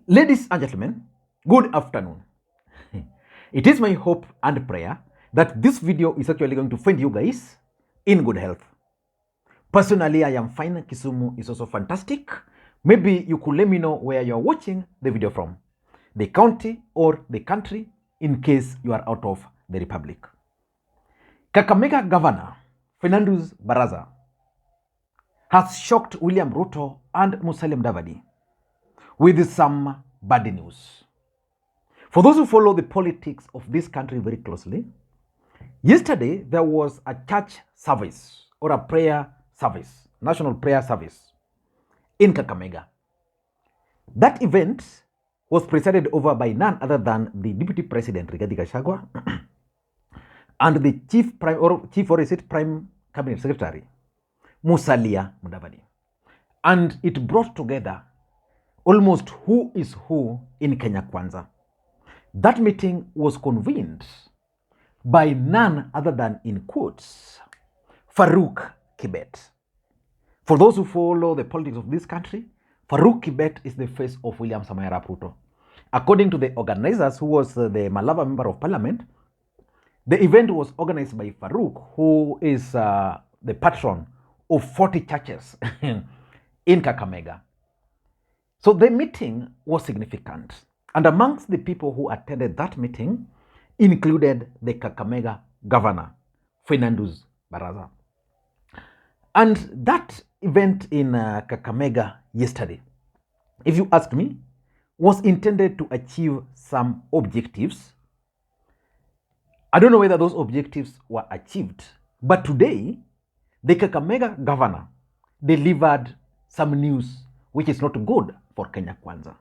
Ladies and gentlemen, good afternoon. It is my hope and prayer that this video is actually going to find you guys in good health. Personally, I am fine. Kisumu is also fantastic. Maybe you could let me know where you're watching the video from, the county or the country, in case you are out of the republic. Kakamega Governor Baraza has shocked William Ruto and Musalia Mudavadi with some bad news. For those who follow the politics of this country very closely, yesterday there was a church service or a prayer service, national prayer service in Kakamega. That event was presided over by none other than the Deputy President Rigathi Gachagua and the Chief Prime Cabinet Secretary Musalia Mudavadi. And it brought together almost who is who in Kenya Kwanza. That meeting was convened by none other than, in quotes, Farouk Kibet. For those who follow the politics of this country, Farouk Kibet is the face of William Samoei Arap Ruto. According to the organizers, who was the Malava member of parliament, the event was organized by Farouk, who is the patron of 40 churches in Kakamega. So the meeting was significant. And amongst the people who attended that meeting included the Kakamega Governor, Baraza. And that event in Kakamega yesterday, if you ask me, was intended to achieve some objectives. I don't know whether those objectives were achieved, but today, the Kakamega Governor delivered some news which is not good for Kenya Kwanza.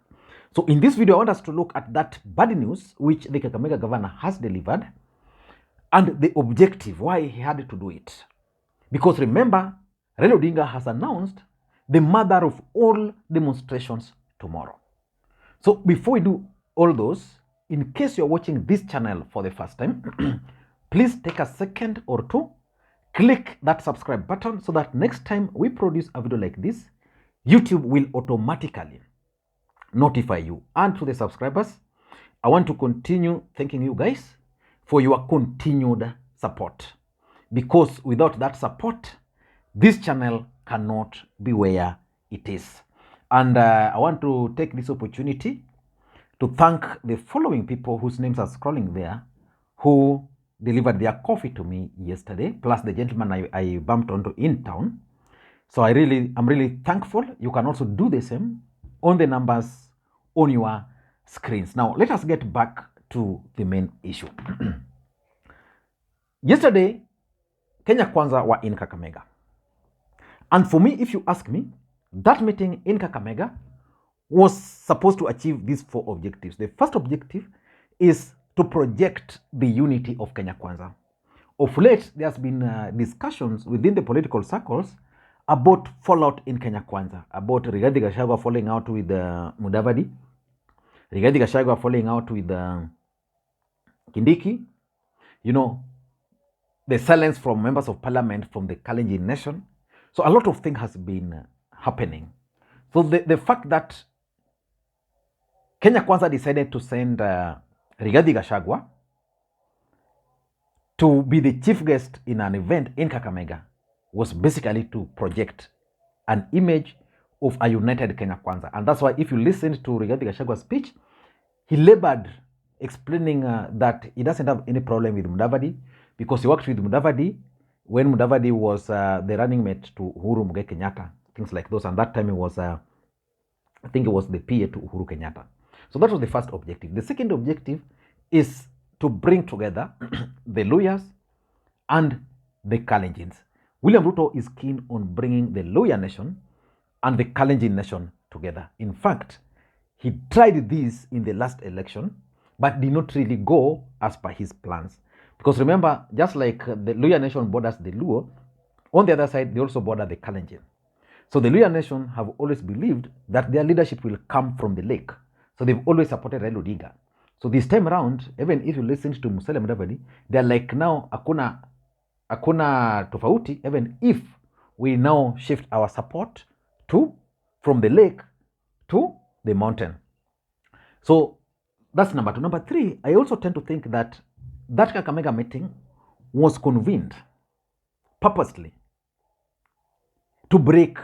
So in this video, I want us to look at that bad news which the Kakamega Governor has delivered and the objective, why he had to do it. Because remember, Raila Odinga has announced the mother of all demonstrations tomorrow. So before we do all those, in case you're watching this channel for the first time, please take a second or two, click that subscribe button so that next time we produce a video like this, YouTube will automatically notify you. And to the subscribers, I want to continue thanking you guys for your continued support, because without that support, this channel cannot be where it is. And I want to take this opportunity to thank the following people whose names are scrolling there, who delivered their coffee to me yesterday, plus the gentleman I bumped onto in town. So I'm really thankful. You can also do the same on the numbers on your screens. Now, let us get back to the main issue. Yesterday, Kenya Kwanza were in Kakamega. And for me, if you ask me, that meeting in Kakamega was supposed to achieve these four objectives. The first objective is to project the unity of Kenya Kwanza. Of late, there's been discussions within the political circles about fallout in Kenya Kwanza, about Rigathi Gachagua falling out with Mudavadi, Rigathi Gachagua falling out with Kindiki, you know, the silence from members of parliament from the Kalenjin nation. So a lot of things has been happening. So the fact that Kenya Kwanza decided to send Rigathi Gachagua to be the chief guest in an event in Kakamega was basically to project an image of a united Kenya Kwanza. And that's why if you listened to Rigathi Gachagua's speech, he labored explaining that he doesn't have any problem with Mudavadi because he worked with Mudavadi when Mudavadi was the running mate to Uhuru Kenyatta, things like those. And that time he was, I think it was the PA to Uhuru Kenyatta. So that was the first objective. The second objective is to bring together the lawyers and the Kalenjins. William Ruto is keen on bringing the Luhya nation and the Kalenjin nation together. In fact, he tried this in the last election, but did not really go as per his plans. Because remember, just like the Luhya nation borders the Luo, on the other side, they also border the Kalenjin. So the Luhya nation have always believed that their leadership will come from the lake. So they've always supported Raila Odinga. So this time around, even if you listen to Musalia Mudavadi, they're like, now, hakuna tofauti, even if we now shift our support from the lake to the mountain. So that's number two. Number three, I also tend to think that that Kakamega meeting was convened purposely to break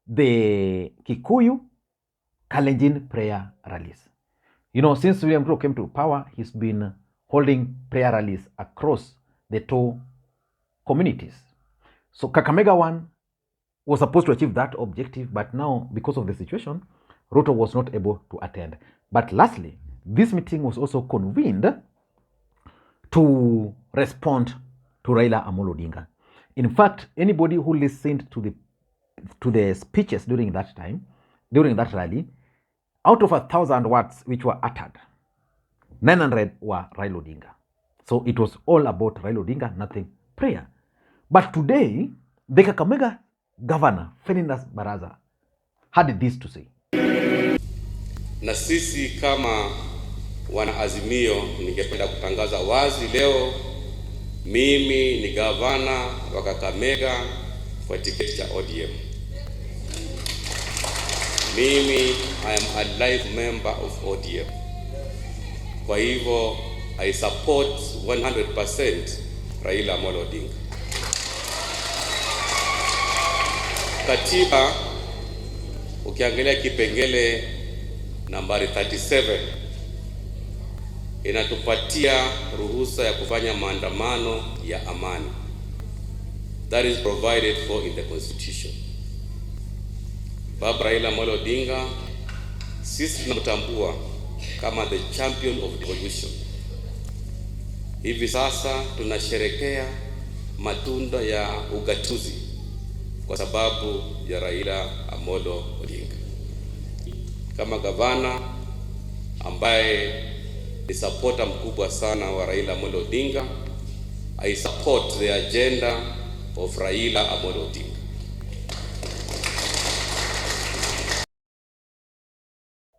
the Kikuyu Kalenjin prayer rallies. You know, since William Ruto came to power, he's been holding prayer rallies across the two communities. So Kakamega one was supposed to achieve that objective, but now, because of the situation, Ruto was not able to attend. But lastly, this meeting was also convened to respond to Raila Odinga. In fact, anybody who listened to the speeches during that time, during that rally, out of 1,000 words which were uttered, 900 were Raila Odinga. So it was all about Raila Odinga, nothing prayer. But today, the Kakamega Governor Baraza had this to say. Na sisi kama wana Azimio, ningependa kutangaza wazi leo, mimi ni gavana wa Kakamega kwa tiketi cha ODM. Mimi I am a live member of ODM. Kwa hivyo I support 100% Raila Odinga. Katiba ukiangalia kipengele nambari 37 inatupatia ruhusa ya kufanya maandamano ya amani. That is provided for in the constitution. Baba Raila Odinga, sisi tunamtambua kama the champion of devolution. Hivi sasa tunasherekea matunda ya ugatuzi kwa sababu ya Raila Odinga. Kama gavana ambaye ni supporter mkubwa sana wa Raila Odinga, I support the agenda of Raila Odinga.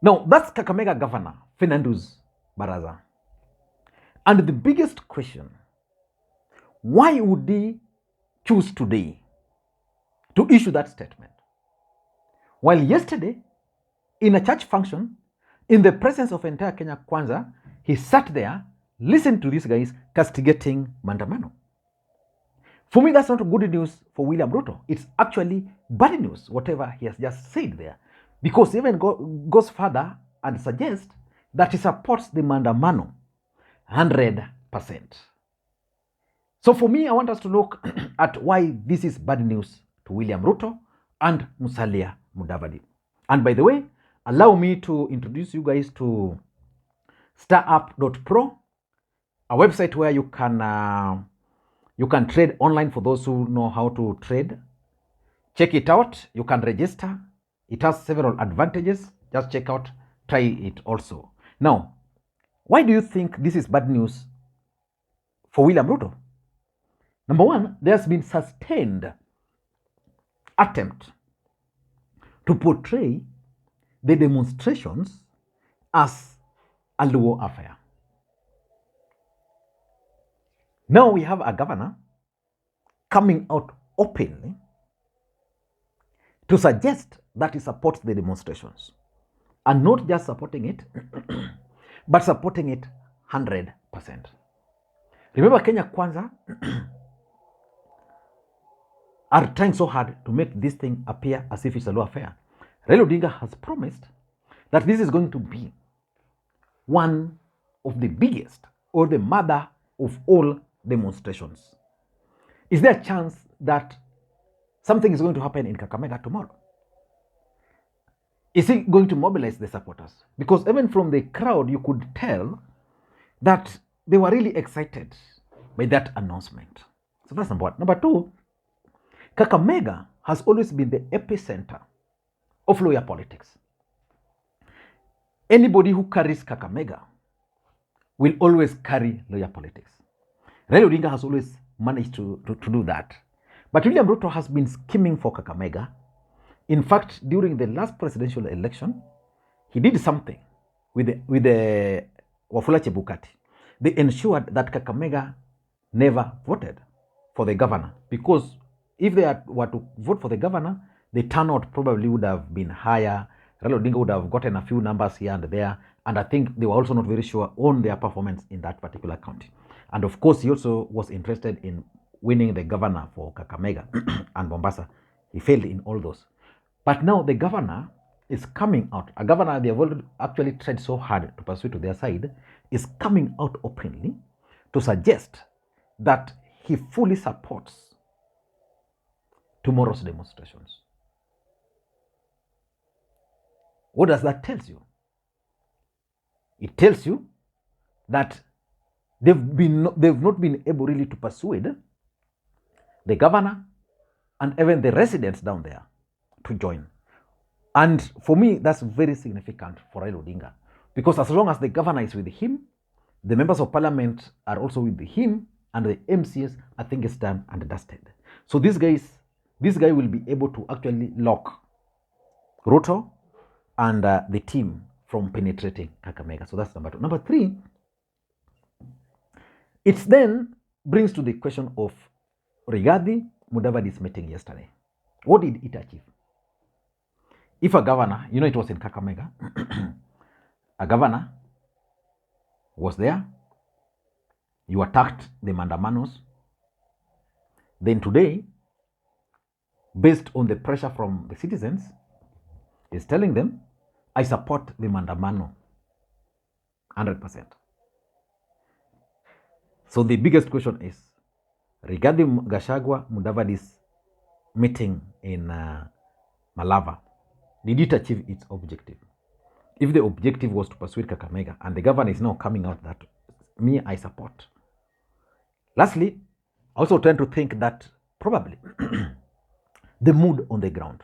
Now, that's Kakamega Governor Baraza. And the biggest question, why would he choose today to issue that statement? While yesterday, in a church function, in the presence of entire Kenya Kwanza, he sat there, listened to these guys castigating maandamano. For me, that's not good news for William Ruto. It's actually bad news, whatever he has just said there. Because he even goes further and suggests that he supports the maandamano 100%. So for me, I want us to look at why this is bad news to William Ruto and Musalia Mudavadi. And by the way, allow me to introduce you guys to starup.pro, a website where you can trade online for those who know how to trade. Check it out. You can register. It has several advantages. Just check out, try it also. Now, why do you think this is bad news for William Ruto? Number one, there's been sustained attempt to portray the demonstrations as a Luo affair. Now we have a governor coming out openly to suggest that he supports the demonstrations, and not just supporting it, but supporting it 100%. Remember, Kenya Kwanza are trying so hard to make this thing appear as if it's a Luo affair. Raila Odinga has promised that this is going to be one of the biggest, or the mother of all demonstrations. Is there a chance that something is going to happen in Kakamega tomorrow? Is he going to mobilize the supporters? Because even from the crowd, you could tell that they were really excited by that announcement. So that's number one. Number two, Kakamega has always been the epicenter of lawyer politics. Anybody who carries Kakamega will always carry lawyer politics. Raila Odinga has always managed to do that. But William Ruto has been scheming for Kakamega. In fact, during the last presidential election, he did something with the Wafula Chebukati. They ensured that Kakamega never voted for the governor, because if they were to vote for the governor, the turnout probably would have been higher. Raila Odinga would have gotten a few numbers here and there, And I think they were also not very sure on their performance in that particular county. And of course, he also was interested in winning the governor for Kakamega and Mombasa. He failed in all those. But now the governor is coming out. A governor they have actually tried so hard to persuade to their side is coming out openly to suggest that he fully supports tomorrow's demonstrations. What does that tell you? It tells you that they've not been able really to persuade the governor and even the residents down there to join. And for me, that's very significant for Raila Odinga, because as long as the governor is with him, the members of parliament are also with him, and the MCS, I think, is done and dusted. So this guy will be able to actually lock Ruto and the team from penetrating Kakamega. So that's number 2. Number 3, it then brings to the question of Rigathi Mudavadi's meeting yesterday. What did it achieve? If a governor, it was in Kakamega, a governor was there, you attacked the Mandamanos, then today, based on the pressure from the citizens, is telling them, I support the Mandamano 100%. So the biggest question is, regarding Gachagua Mudavadi's meeting in Malava, did it achieve its objective? If the objective was to persuade Kakamega, and the governor is now coming out that I support. Lastly, I also tend to think that probably the mood on the ground.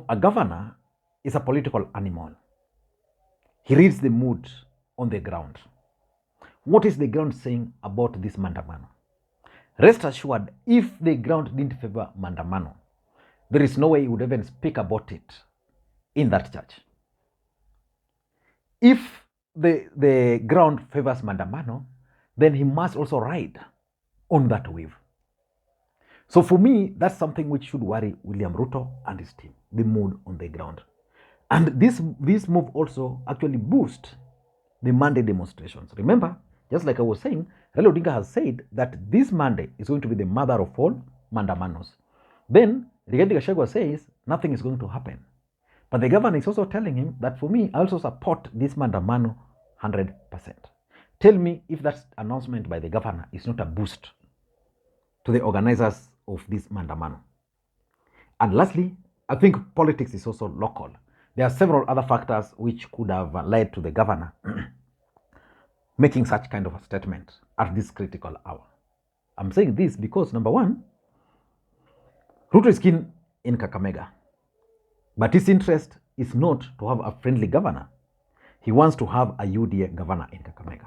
A governor is a political animal. He reads the mood on the ground. What is the ground saying about this Mandamano? Rest assured, if the ground didn't favor Mandamano, there is no way he would even speak about it in that church. If the ground favors Mandamano, then he must also ride on that wave. So for me, that's something which should worry William Ruto and his team, the mood on the ground. And this move also actually boosts the Monday demonstrations. Remember, just like I was saying, Raila Odinga has said that this Monday is going to be the mother of all Mandamanos. Then, Rigathi Gachagua says nothing is going to happen. But the governor is also telling him that for me, I also support this Mandamano 100%. Tell me if that announcement by the governor is not a boost to the organizers of this Mandamano. And lastly, I think politics is also local. There are several other factors which could have led to the governor making such kind of a statement at this critical hour. I'm saying this because, number 1, Ruto is keen in Kakamega, but his interest is not to have a friendly governor. He wants to have a UDA governor in Kakamega.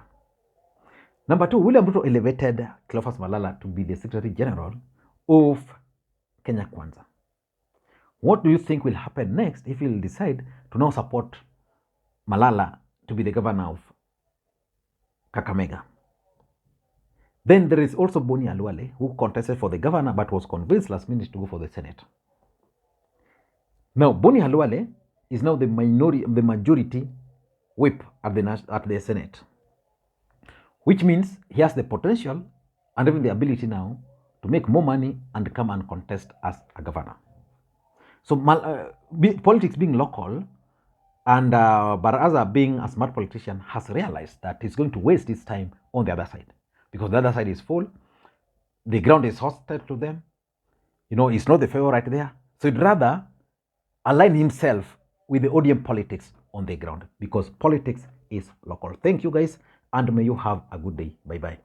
Number 2, William Ruto elevated Cleophas Malala to be the Secretary General of Kenya Kwanza. What do you think will happen next if he'll decide to now support Malala to be the governor of Kakamega? Then there is also Boni Halwale, who contested for the governor but was convinced last minute to go for the Senate. Now, Boni Halwale is now the majority whip at the Senate, which means he has the potential and even the ability now to make more money and come and contest as a governor. So politics being local, and Baraza being a smart politician has realized that he's going to waste his time on the other side, because the other side is full, the ground is hostile to them, he's not the favorite there. So he'd rather align himself with the ODM politics on the ground, because politics is local. Thank you guys, and may you have a good day. Bye-bye.